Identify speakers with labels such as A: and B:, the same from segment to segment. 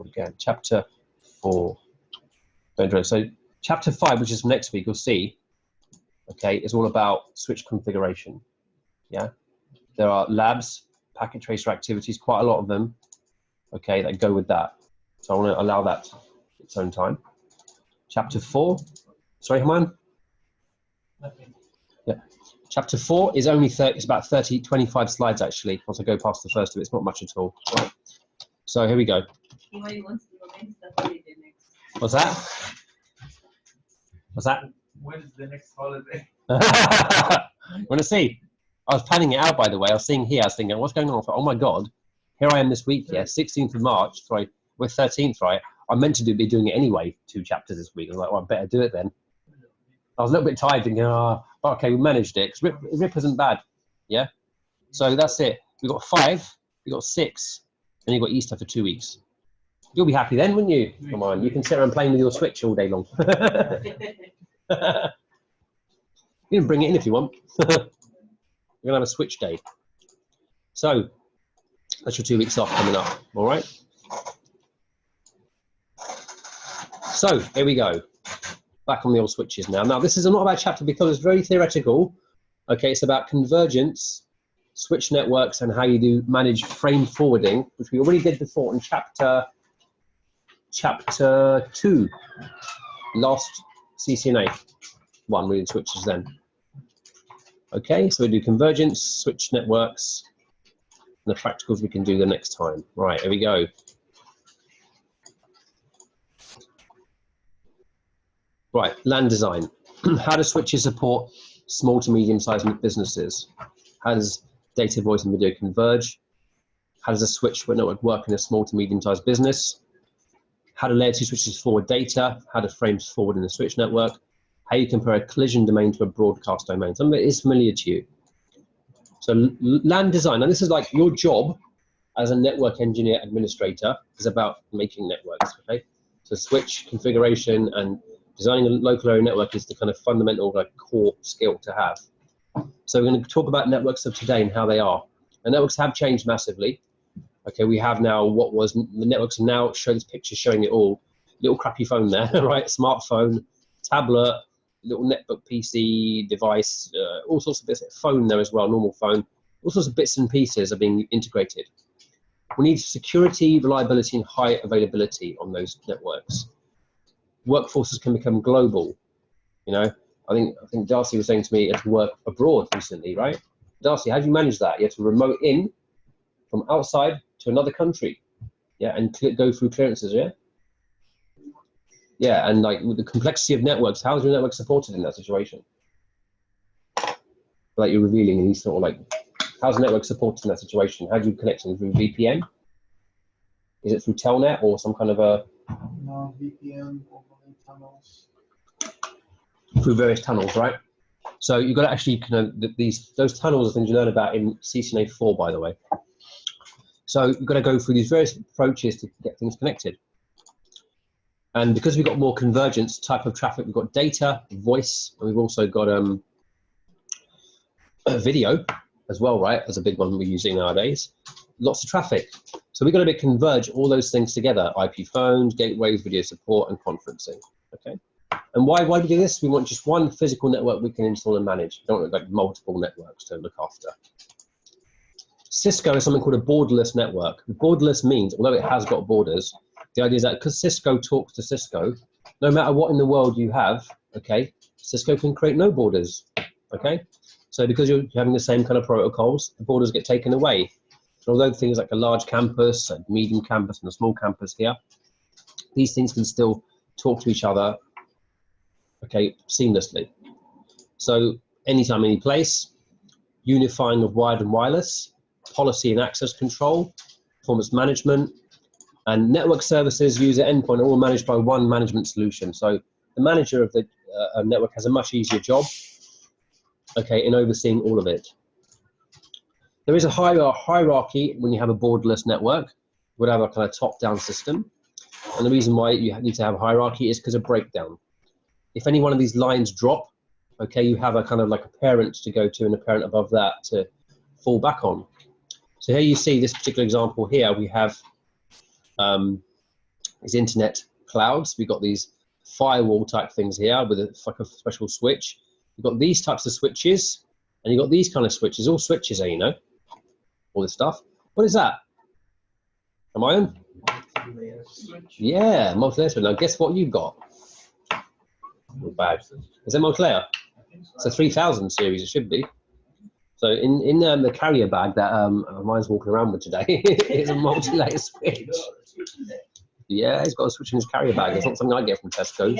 A: again, chapter 4. So chapter 5, which is next week, you'll see, okay, is all about switch configuration. Yeah, there are labs, packet tracer activities, quite a lot of them, okay, that go with that. So I want to allow that its own time. Chapter 4, sorry, Haman? Yeah. Chapter 4 is only it's about 25 slides actually. Once I go past the first of it, it's not much at all. Right. So here we go. What's that? What's that?
B: When is the next holiday?
A: You want to see? I was planning it out, by the way. I was seeing here, I was thinking, what's going on? Oh my God, here I am this week, yeah, 16th of March, sorry, we're 13th, right? I'm meant to be doing it anyway, 2 chapters this week. I was like, well, I better do it then. I was a little bit tired thinking, oh, okay, we managed it, because RIP isn't bad, yeah? So that's it. We've got 5, we've got 6, and you've got Easter for 2 weeks. You'll be happy then, wouldn't you? Come on, you can sit around playing with your Switch all day long. You can bring it in if you want. We're going to have a Switch day. So, that's your 2 weeks off coming up, all right? So, here we go. Back on the old switches now. Now, this is not about chapter because it's very theoretical. Okay, it's about convergence, switch networks, and how you do manage frame forwarding, which we already did before in chapter 2, last CCNA one, we did switches then. Okay, so we do convergence, switch networks, and the practicals we can do the next time. Right, here we go. Right, LAN design. How do switches support small to medium-sized businesses? How does data, voice, and video converge? How does a switch network work in a small to medium-sized business? How do layer 2 switches forward data? How do frames forward in a switch network? How you compare a collision domain to a broadcast domain. Some of it is familiar to you. So LAN design, and this is like your job as a network engineer administrator is about making networks, okay? So switch configuration and designing a local area network is the kind of fundamental, like, core skill to have. So we're going to talk about networks of today and how they are. And networks have changed massively. Okay, we have now what was the networks now show this picture showing it all. Little crappy phone there, right? Smartphone, tablet, little netbook PC device, all sorts of bits. Phone there as well, normal phone. All sorts of bits and pieces are being integrated. We need security, reliability, and high availability on those networks. Workforces can become global. You know, I think Darcy was saying to me, you have to work abroad recently, right? Darcy, how do you manage that? You have to remote in from outside to another country, yeah, and go through clearances, yeah? Yeah, and like with the complexity of networks, how is your network supported in that situation? Like you're revealing, and he's sort of like, how's the network supported in that situation? How do you connect them through VPN? Is it through Telnet or some kind of a?
B: No, VPN, overlay tunnels.
A: Through various tunnels, right? So you've got to actually, those tunnels are things you learn about in Ccna 4, by the way. So you've got to go through these various approaches to get things connected. And because we've got more convergence type of traffic, we've got data, voice, and we've also got video as well, right? As a big one we're using nowadays. Lots of traffic. So we've got to converge all those things together: IP phones, gateways, video support, and conferencing. Okay. And why do we do this? We want just one physical network we can install and manage. We don't want like multiple networks to look after. Cisco is something called a borderless network. Borderless means, although it has got borders, the idea is that because Cisco talks to Cisco, no matter what in the world you have, okay, Cisco can create no borders, okay? So because you're having the same kind of protocols, the borders get taken away. So although things like a large campus, a medium campus, and a small campus here, these things can still talk to each other, okay, seamlessly. So anytime, any place, unifying of wired and wireless, policy and access control, performance management, and network services, user endpoint are all managed by one management solution. So the manager of the network has a much easier job, okay, in overseeing all of it. There is a hierarchy when you have a borderless network. You would have a kind of top-down system. And the reason why you need to have a hierarchy is because of breakdown. If any one of these lines drop, okay, you have a kind of like a parent to go to and a parent above that to fall back on. So here you see this particular example here, we have these internet clouds. We've got these firewall type things here with like a special switch. You've got these types of switches, and you've got these kind of switches, all switches here, you know, all this stuff. What is that? Am I on? Yeah, multi-layer switch. Now guess what you've got? Not bad. Is it multi-layer? It's a 3000 series, it should be. So in the carrier bag that mine's walking around with today, it's a multi-layer switch. Yeah, he's got a switch in his carrier bag. It's not something I get from Tesco.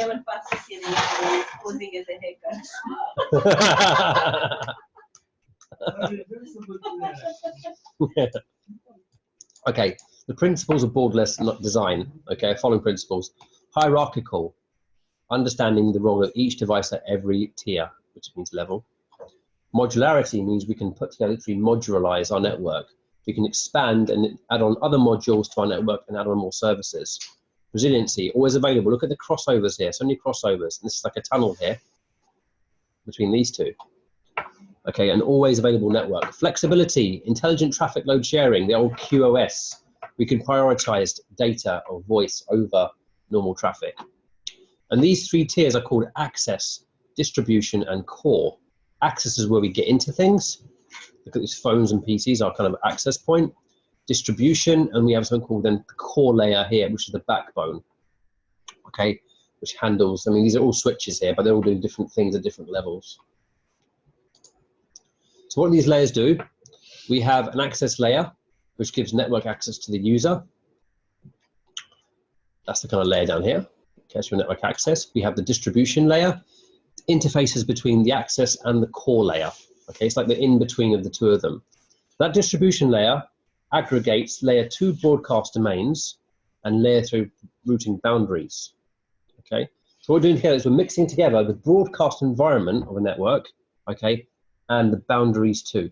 A: Okay, the principles of borderless design. Okay, following principles: hierarchical, understanding the role of each device at every tier, which means level. Modularity means we can put together, literally modularize our network. We can expand and add on other modules to our network and add on more services. Resiliency, always available. Look at the crossovers here, so many crossovers. And this is like a tunnel here between these two. Okay, an always available network. Flexibility, intelligent traffic load sharing, the old QoS. We can prioritize data or voice over normal traffic. And these three tiers are called access, distribution, and core. Access is where we get into things. Look at these phones and PCs, our kind of access point. Distribution, and we have something called then the core layer here, which is the backbone, okay, which handles, I mean, these are all switches here, but they're all doing different things at different levels. So what do these layers do? We have an access layer, which gives network access to the user. That's the kind of layer down here, okay, so network access. We have the distribution layer, interfaces between the access and the core layer, okay, it's like the in-between of the two of them. That distribution layer aggregates layer 2 broadcast domains and layer 3 routing boundaries. Okay, so what we're doing here is we're mixing together the broadcast environment of a network, okay, and the boundaries too.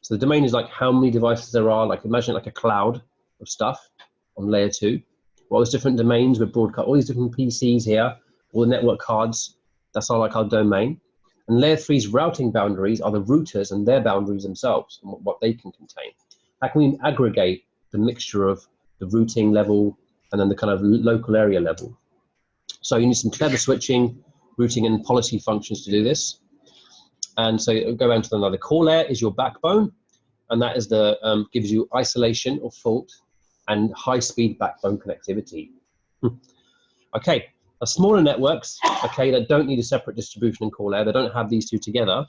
A: So the domain is like how many devices there are, like imagine like a cloud of stuff on layer 2. All those different domains with broadcast, all these different PCs here, all the network cards, that's all like our domain. And layer 3's routing boundaries are the routers and their boundaries themselves, and what they can contain. How can we aggregate the mixture of the routing level and then the kind of local area level? So you need some clever switching, routing, and policy functions to do this. And so go down to another core layer is your backbone, and that is the gives you isolation or fault and high-speed backbone connectivity. Okay, smaller networks, okay, that don't need a separate distribution and core layer, they don't have these two together,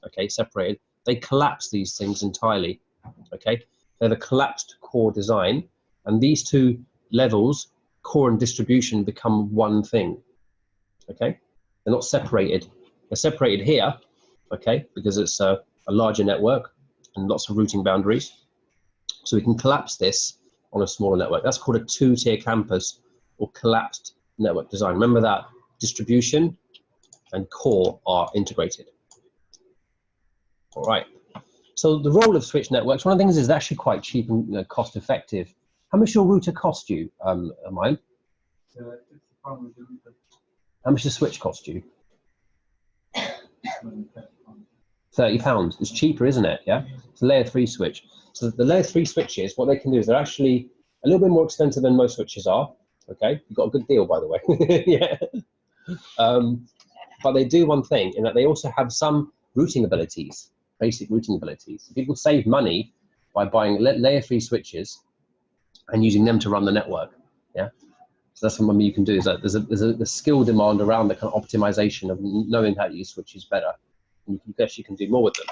A: okay, separated, they collapse these things entirely. Okay, they're the collapsed core design, and these two levels, core and distribution, become one thing. Okay, they're not separated. They're separated here, okay, because it's a larger network and lots of routing boundaries. So we can collapse this on a smaller network. That's called a two-tier campus or collapsed network design. Remember that distribution and core are integrated. All right. So the role of switch networks, one of the things is actually quite cheap and cost effective. How much your router cost you, mine? How much does the switch cost you? £30. It's cheaper, isn't it? Yeah. It's a layer 3 switch. So the layer 3 switches, what they can do is they're actually a little bit more expensive than most switches are. Okay, you got a good deal, by the way. Yeah. But they do one thing in that they also have some routing abilities. Basic routing abilities. People save money by buying layer 3 switches and using them to run the network. Yeah, so that's something you can do. Is that there's a skill demand around the kind of optimization of knowing how to use switches better, and you actually can do more with them.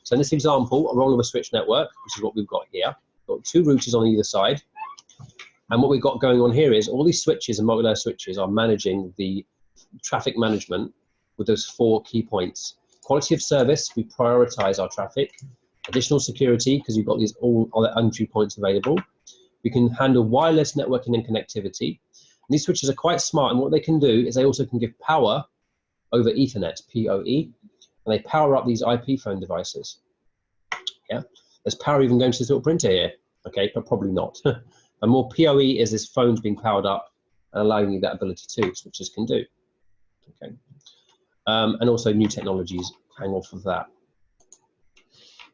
A: So in this example, a role of a switch network, which is what we've got here. We've got 2 routers on either side, and what we've got going on here is all these switches and multi-layer switches are managing the traffic management with those 4 key points. Quality of service, we prioritize our traffic. Additional security, because you've got these all other entry points available. We can handle wireless networking and connectivity. And these switches are quite smart, and what they can do is they also can give power over Ethernet, PoE, and they power up these IP phone devices. Yeah, there's power even going to this little printer here, okay, but probably not. And more PoE is this phone's being powered up and allowing you that ability too, switches can do. Okay. And also new technologies hang off of that.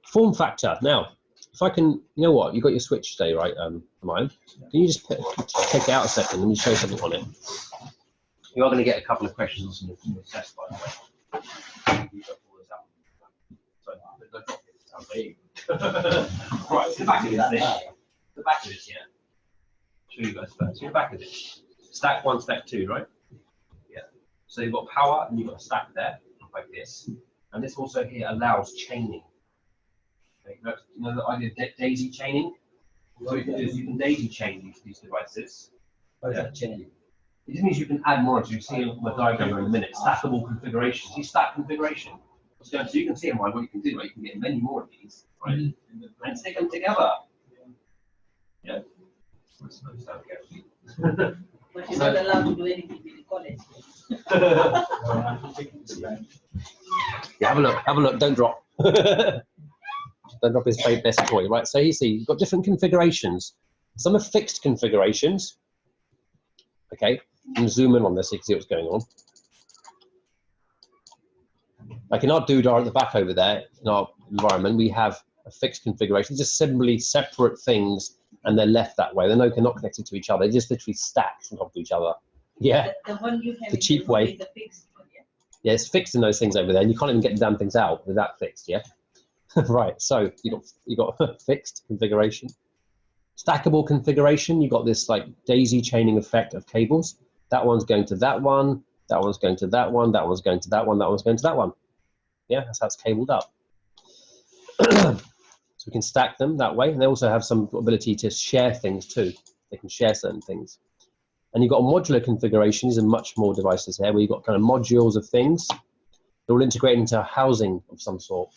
A: Form factor. Now, if I can, you know what, you've got your switch today, right, Ryan? Can you just take it out a second and show something on it? You are going to get a couple of questions on the test, by the way. Right, so the back of this, the back of this, yeah. Show you guys first. So the back of this, stack 1, stack 2, right? Yeah. So you've got power and you've got a stack there, like this. And this also here allows chaining. Okay, you know the idea of daisy chaining? What you can do is you can daisy chain these devices. Yeah. Chaining. It just means you can add more, as you see on the diagram in a minute. Stackable configuration. See stack configuration? So you can see in mind what you can do, right? You can get many more of these, right? And stick them together. Yeah.
C: But you're not allowed to do anything with the college.
A: Yeah, have a look, don't drop. Don't drop his best toy, right? So you see, you've got different configurations. Some are fixed configurations. Okay, you can zoom in on this so you can see what's going on. Like in our doodah at the back over there, in our environment, we have a fixed configuration, just simply separate things, and they're left that way. They're not connected to each other. They're just literally stacked on top of each other. Yeah,
C: The one you have
A: the cheap way.
C: The fixed one, yeah?
A: Yeah, it's fixed in those things over there, and you can't even get the damn things out with that fixed, yeah? Right, so you got fixed configuration. Stackable configuration, you got this like daisy chaining effect of cables. That one's going to that one, that one's going to that one, that one's going to that one, that one's going to that one. Yeah, that's how it's cabled up. So we can stack them that way, and they also have some ability to share things too. They can share certain things. And you've got a modular configuration. These are much more devices here, where you've got kind of modules of things. They're all integrated into a housing of some sort.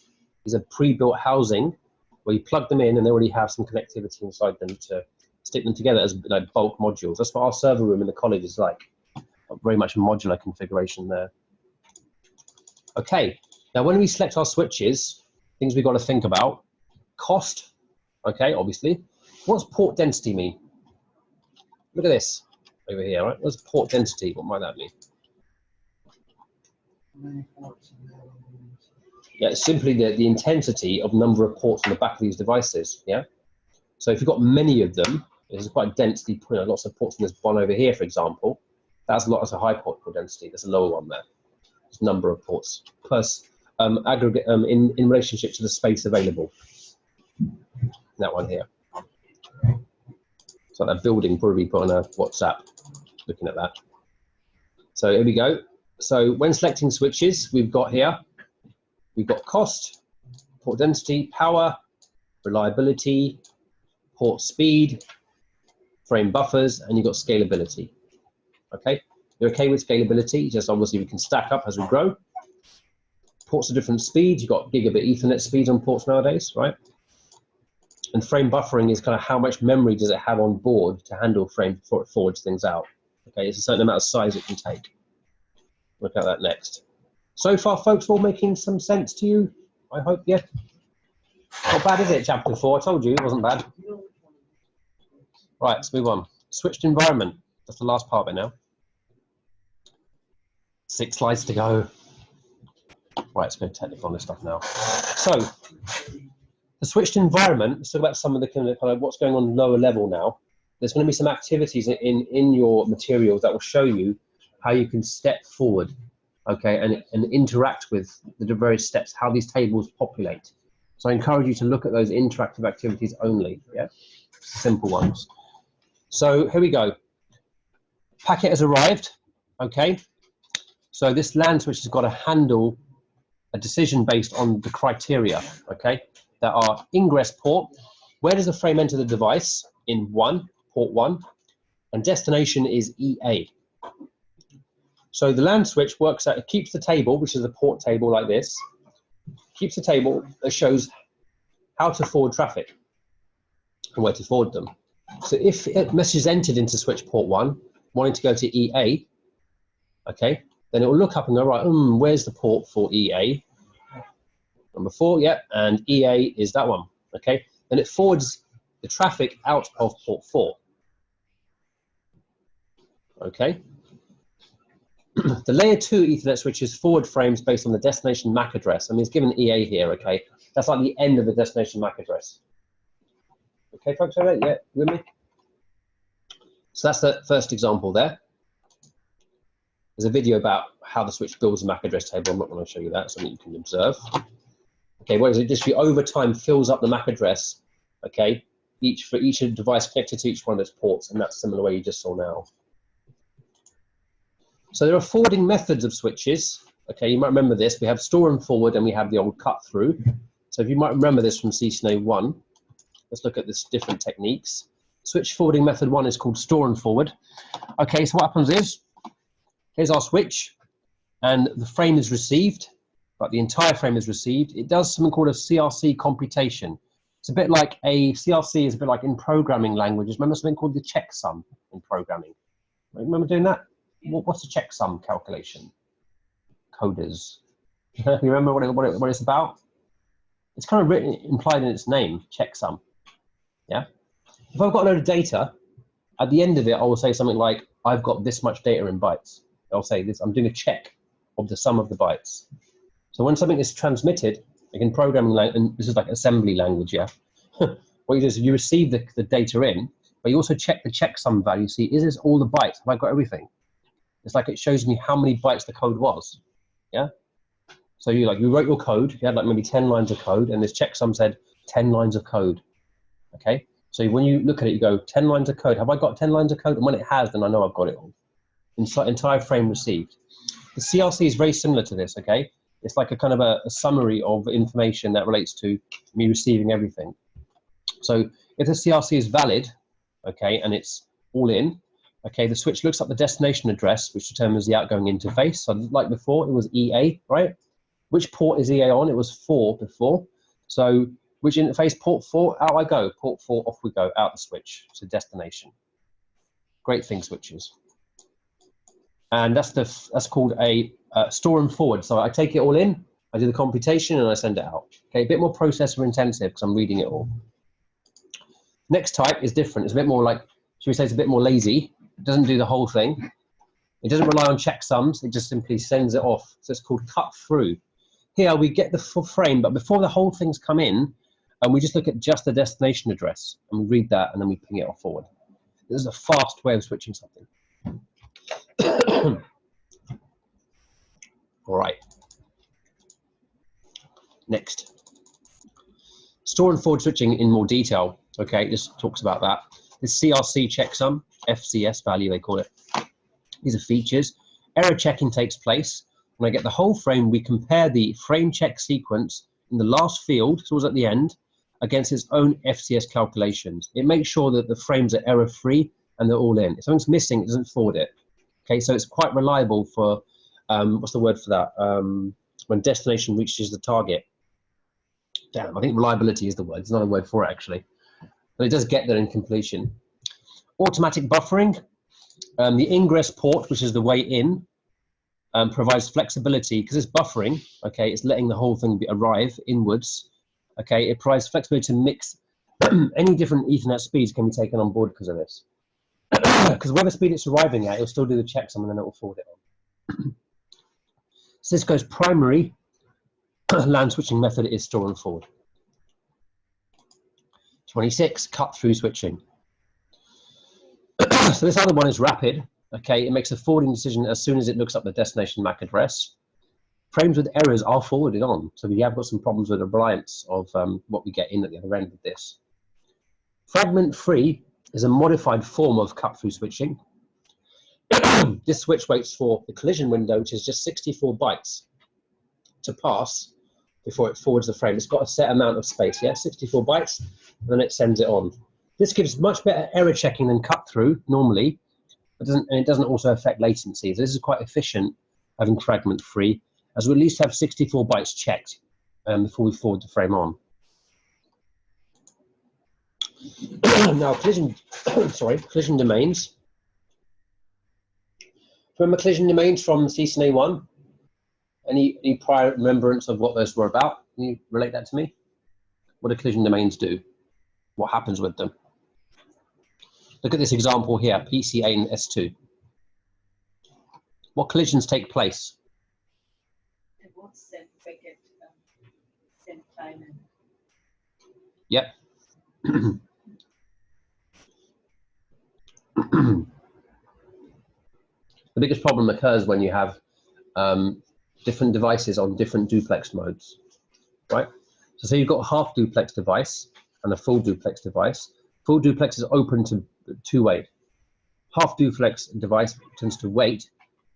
A: These are pre-built housing, where you plug them in, and they already have some connectivity inside them to stick them together as like bulk modules. That's what our server room in the college is like. Very much a modular configuration there. Okay, now when we select our switches, things we've got to think about. Cost, okay, obviously. What's port density mean? Look at this over here, right? What's port density? What might that mean? Yeah, it's simply the intensity of number of ports on the back of these devices, yeah? So if you've got many of them, there's quite densely, lots of ports in this one over here, for example, that's a high port density. There's a lower one there. There's number of ports plus aggregate in relationship to the space available. That one here. So that building probably put on a WhatsApp, looking at that. So here we go. So when selecting switches, we've got cost, port density, power, reliability, port speed, frame buffers, and you've got scalability. Okay, you're okay with scalability, just obviously we can stack up as we grow. Ports are different speeds, you've got gigabit Ethernet speeds on ports nowadays, right? And frame buffering is kind of how much memory does it have on board to handle frame before it forwards things out. Okay, it's a certain amount of size it can take. Look at that next. So far, folks, all making some sense to you? I hope, yeah. Not bad, is it, chapter 4? I told you it wasn't bad. Right, let's move on. Switched environment. That's the last part of it now. 6 slides to go. Right, let's go technical on this stuff now. So, the switched environment, let's talk about some of the kind of what's going on lower level now. There's going to be some activities in your materials that will show you how you can step forward, okay, and interact with the various steps, how these tables populate. So I encourage you to look at those interactive activities only, yeah, simple ones. So here we go. Packet has arrived, okay. So this LAN switch has got to handle a decision based on the criteria, okay. There are ingress port. Where does the frame enter the device? In port 1, and destination is EA. So the LAN switch works out, it keeps the table, which is a port table like this, keeps the table that shows how to forward traffic and where to forward them. So if a message is entered into switch port 1, wanting to go to EA, okay, then it will look up and go, right, where's the port for EA? Number 4, yeah, and EA is that one, okay? Then it forwards the traffic out of port 4, okay? The layer 2 Ethernet switches forward frames based on the destination MAC address. I mean, it's given EA here, okay? That's like the end of the destination MAC address. Okay, folks, all right? Yeah, you with me? So that's the first example there. There's a video about how the switch builds a MAC address table. I'm not going to show you that, something you can observe. Okay, what is it? Just over time fills up the MAC address, okay, for each device connected to each one of its ports, and that's similar way you just saw now. So there are forwarding methods of switches. Okay, you might remember this. We have store and forward, and we have the old cut through. So if you might remember this from Ccna 1, let's look at this different techniques. Switch forwarding method 1 is called store and forward. Okay, so what happens is, here's our switch, and the frame is received, but the entire frame is received. It does something called a CRC computation. It's a bit like CRC is a bit like in programming languages. Remember something called the checksum in programming? Remember doing that? What's a checksum calculation? Coders. You remember what it's about? It's kind of written, implied in its name, checksum. Yeah. If I've got a load of data, at the end of it, I will say something like, I've got this much data in bytes. I'll say this, I'm doing a check of the sum of the bytes. So when something is transmitted, like in programming language, and this is like assembly language, yeah. What you do is you receive the data in, but you also check the checksum value. See, is this all the bytes? Have I got everything? It's like it shows me how many bytes the code was, yeah. So you wrote your code, you had like maybe 10 lines of code, and this checksum said 10 lines of code, okay? So when you look at it, you go 10 lines of code. Have I got 10 lines of code? And when it has, then I know I've got it all. Entire frame received. The CRC is very similar to this, okay? It's like a kind of a summary of information that relates to me receiving everything. So if the CRC is valid, okay, and it's all in, okay, the switch looks up the destination address, which determines the outgoing interface. So like before, it was EA, right? Which port is EA on? It was 4 before. So which interface? Port 4, out I go. Port 4, off we go, out the switch to destination. Great thing, switches. And that's called a store and forward. So I take it all in, I do the computation, and I send it out. Okay, a bit more processor intensive because I'm reading it all. Next type is different. It's a bit more like, should we say it's a bit more lazy. It doesn't do the whole thing. It doesn't rely on checksums. It just simply sends it off. So it's called cut through. Here we get the full frame, but before the whole thing's come in, and we just look at just the destination address, and we read that, and then we ping it off forward. This is a fast way of switching something. All right. Next. Store and forward switching in more detail. Okay, this talks about that. This CRC checksum, FCS value they call it. These are features. Error checking takes place. When I get the whole frame, we compare the frame check sequence in the last field, towards at the end, against its own FCS calculations. It makes sure that the frames are error-free and they're all in. If something's missing, it doesn't forward it. Okay, so it's quite reliable for, what's the word for that? When destination reaches the target. Damn, I think reliability is the word. There's not a word for it, actually. But it does get there in completion. Automatic buffering. The ingress port, which is the way in, provides flexibility because it's buffering. Okay, it's letting the whole thing arrive inwards. Okay, it provides flexibility to mix any different Ethernet speeds can be taken on board because of this. Because whatever speed it's arriving at, it'll still do the checksum and then it will forward it on. Cisco's primary LAN switching method is store and forward. 26, cut-through switching. So this other one is rapid. Okay, it makes a forwarding decision as soon as it looks up the destination MAC address. Frames with errors are forwarded on. So we have got some problems with the reliance of what we get in at the other end of this. Fragment-free is a modified form of cut-through switching. This switch waits for the collision window, which is just 64 bytes, to pass before it forwards the frame. It's got a set amount of space, yeah, 64 bytes, and then it sends it on. This gives much better error checking than cut-through normally, but it doesn't also affect latency. So this is quite efficient, having fragment-free, as we at least have 64 bytes checked before we forward the frame on. Now, collision domains. Remember collision domains from Ccna 1? Any prior remembrance of what those were about? Can you relate that to me? What do collision domains do? What happens with them? Look at this example here, PCA and S2. What collisions take place?
C: They both send packet, same time.
A: Yep. The biggest problem occurs when you have different devices on different duplex modes, right? So say you've got a half duplex device and a full duplex device. Full duplex is open to two-way. Half duplex device tends to wait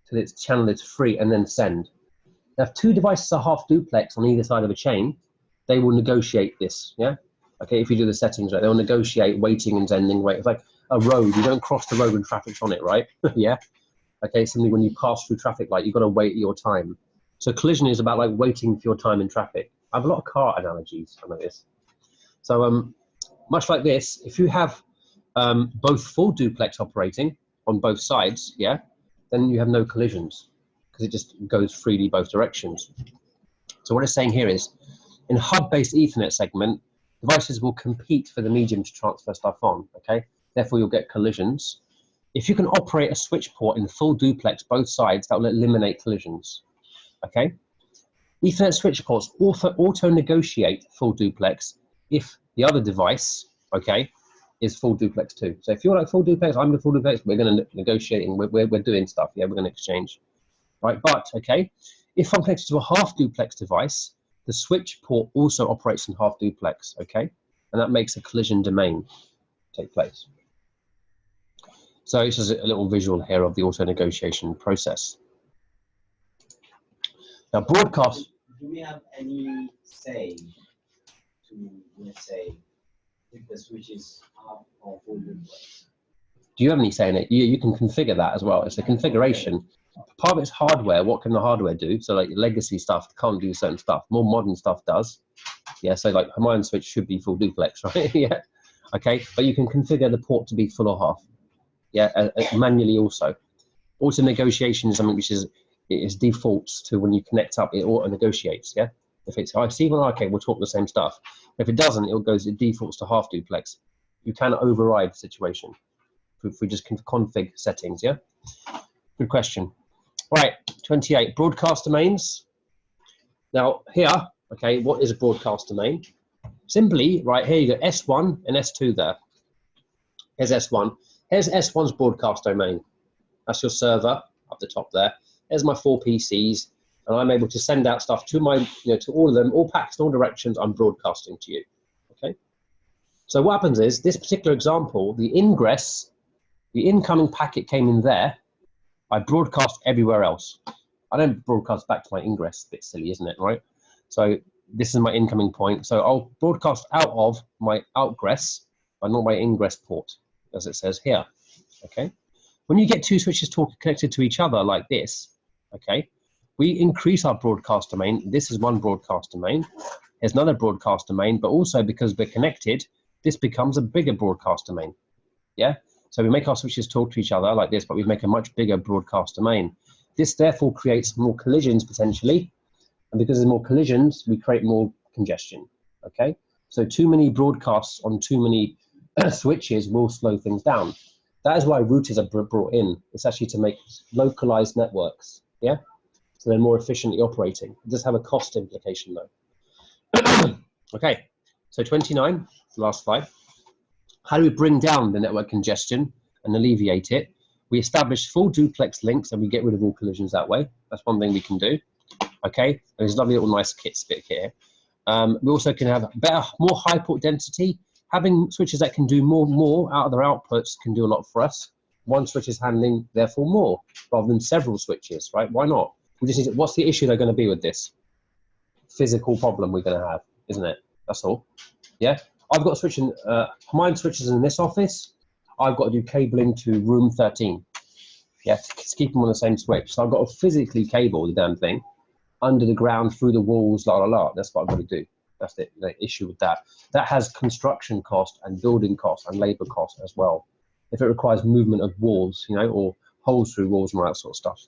A: till its channel is free and then send. Now, if two devices are half duplex on either side of a chain, they will negotiate this, yeah? Okay, if you do the settings right, they'll negotiate waiting and sending, wait. It's like a road, you don't cross the road when traffic's on it, right? Yeah? Okay, simply when you pass through traffic light, you've got to wait your time. So collision is about like waiting for your time in traffic. I have a lot of car analogies on this. So much like this, if you have both full duplex operating on both sides, yeah, then you have no collisions because it just goes freely both directions. So what it's saying here is, in a hub-based Ethernet segment, devices will compete for the medium to transfer stuff on, okay? Therefore, you'll get collisions. If you can operate a switch port in full duplex both sides, that will eliminate collisions, okay? Ethernet switch ports auto-negotiate full duplex if the other device, okay, is full duplex too. So if you're like full duplex, I'm the full duplex, we're going to negotiate and we're doing stuff, yeah, we're going to exchange, right? But, okay, if I'm connected to a half duplex device, the switch port also operates in half duplex, okay? And that makes a collision domain take place. So it's just a little visual here of the auto negotiation process. Now broadcast.
D: Do we have any say to, let's say, if the switch is half or full duplex?
A: Do you have any say in it? You can configure that as well. It's a configuration. Part of it's hardware. What can the hardware do? So like legacy stuff can't do certain stuff. More modern stuff does. Yeah, so like Hermione switch should be full duplex, right? Yeah. Okay, but you can configure the port to be full or half. Yeah, manually also. Auto negotiation is something which is defaults to when you connect up, it auto negotiates. Yeah. If it's IC, well, okay, we'll talk the same stuff. If it doesn't, it defaults to half duplex. You can override the situation if we just config settings. Yeah. Good question. Right, 28, broadcast domains. Now here, okay, what is a broadcast domain? Simply, right, here you go, S1 and S2 there. Here's S1. Here's S1's broadcast domain. That's your server up the top there. There's my 4 PCs, and I'm able to send out stuff to my, to all of them, all packets in all directions. I'm broadcasting to you, okay? So what happens is, this particular example, the ingress, the incoming packet came in there. I broadcast everywhere else. I don't broadcast back to my ingress. A bit silly, isn't it, right? So this is my incoming point. So I'll broadcast out of my outgress, but not my ingress port, as it says here, okay? When you get two switches connected to each other like this, okay, we increase our broadcast domain. This is one broadcast domain. Here's another broadcast domain, but also because we're connected, this becomes a bigger broadcast domain, yeah? So we make our switches talk to each other like this, but we make a much bigger broadcast domain. This therefore creates more collisions potentially, and because there's more collisions, we create more congestion, okay? So too many broadcasts on too many switches will slow things down. That is why routers are brought in. It's actually to make localized networks, yeah? So they're more efficiently operating. It does have a cost implication though. Okay, so 29, last slide. How do we bring down the network congestion and alleviate it? We establish full duplex links and we get rid of all collisions that way. That's one thing we can do. Okay, there's a lovely little nice kit here. We also can have better, more high port density. Having switches that can do more out of their outputs can do a lot for us. One switch is handling, therefore, more rather than several switches, right? Why not? We just need to, what's the issue they're going to be with this? Physical problem we're going to have, isn't it? That's all. Yeah. I've got switching, mine switches in this office. I've got to do cabling to room 13. Yeah, to keep them on the same switch. So I've got to physically cable the damn thing under the ground, through the walls, la la la. That's what I've got to do. That's the issue with that. That has construction cost and building cost and labor cost as well. If it requires movement of walls, or holes through walls and all that sort of stuff.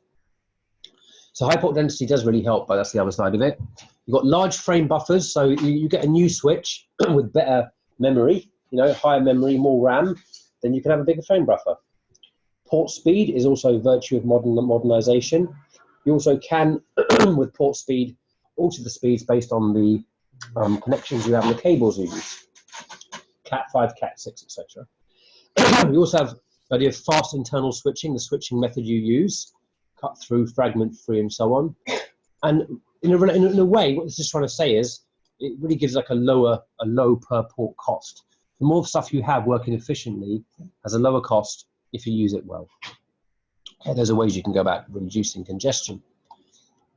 A: So high port density does really help, but that's the other side of it. You've got large frame buffers, so you get a new switch with better memory, higher memory, more RAM, then you can have a bigger frame buffer. Port speed is also a virtue of modernization. You also can, with port speed, alter the speeds based on the connections you have and the cables you use. Cat 5, Cat 6, etc. You also have The idea of fast internal switching, the switching method you use, cut through, fragment free, and so on. And in a way, what this is trying to say is, it really gives like a low per port cost. The more stuff you have working efficiently has a lower cost if you use it well. Okay, those are ways you can go about reducing congestion.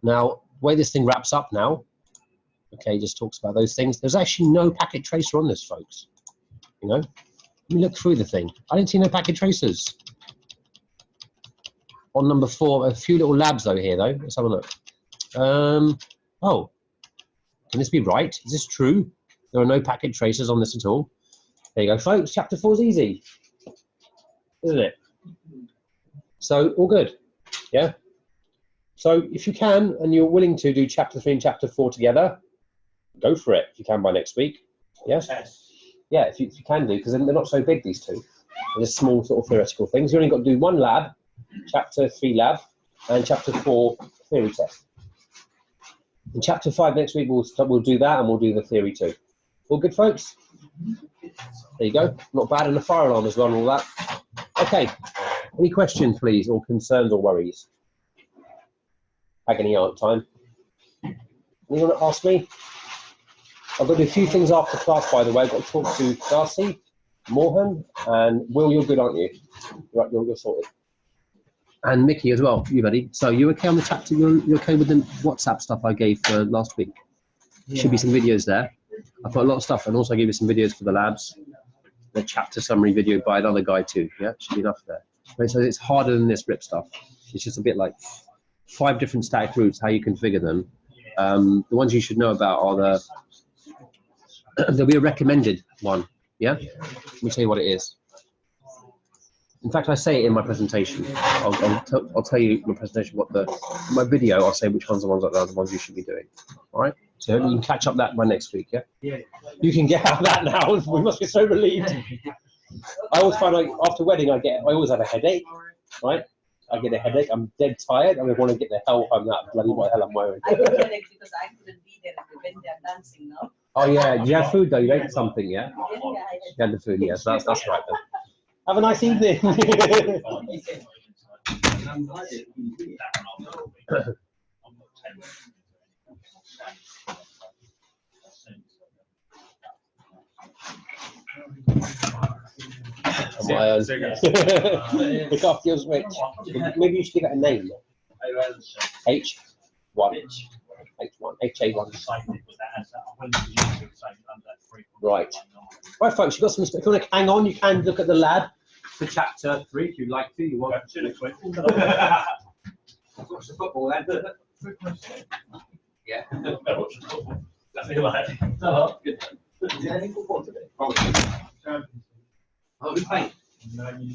A: Now, the way this thing wraps up now, okay, just talks about those things. There's actually no packet tracer on this, folks. You know, let me look through the thing. I didn't see no packet tracers. On number 4, a few little labs though here though. Let's have a look. Oh, can this be right? Is this true? There are no packet tracers on this at all. There you go, folks. Chapter 4 is easy, isn't it? So all good, yeah. So if you can and you're willing to do chapter 3 and chapter 4 together, go for it if you can by next week. Yes. Yeah, if you can do, because they're not so big, these two. They're just small sort of theoretical things. You only got to do 1 lab, chapter 3 lab, and chapter 4 theory test. In chapter 5 next week, we'll do that, and we'll do the theory too. All good, folks? There you go. Not bad, and the fire alarm as well and all that. Okay. Any questions, please, or concerns or worries? Agony aunt time. Anyone ask me? I've got to do a few things after class, by the way. I've got to talk to Darcy, Morhan, and Will. You're good, aren't you? Right, you're sorted. And Mickey as well, you buddy. So you okay on the chapter? You're okay with the WhatsApp stuff I gave for last week? Yeah. Should be some videos there. I've got a lot of stuff, and also I gave you some videos for the labs. The chapter summary video by another guy too. Yeah, should be enough there. Right, so it's harder than this RIP stuff. It's just a bit like 5 different static routes, how you configure them. The ones you should know about are there'll be a recommended one. Yeah, let me tell you what it is. In fact, I say it in my presentation. I'll tell you in my presentation my video. I'll say which ones are the ones you should be doing. All right. So you can catch up that by next week. Yeah. Yeah. You can get out of that now. We must be so relieved. I always find like after wedding, I always have a headache. Right. I get a headache. I'm dead tired. I want to get the hell home that bloody what the hell I'm wearing.
C: I get a headache because I couldn't be there when they're dancing now.
A: Oh yeah. Do you have food though? You ate something, yeah?
C: Yeah, I
A: You had the food, yes. That's right then. Have a nice evening. Look after your switch. Maybe you should give it a name. H1. H1. HA1. Right. Right, folks, you've got some. If you want to hang on, you can look at the lab for chapter 3 if you'd like to. You want to next week. Watch the football then. Yeah. Good. Is there any football today? Probably. Oh, we playing.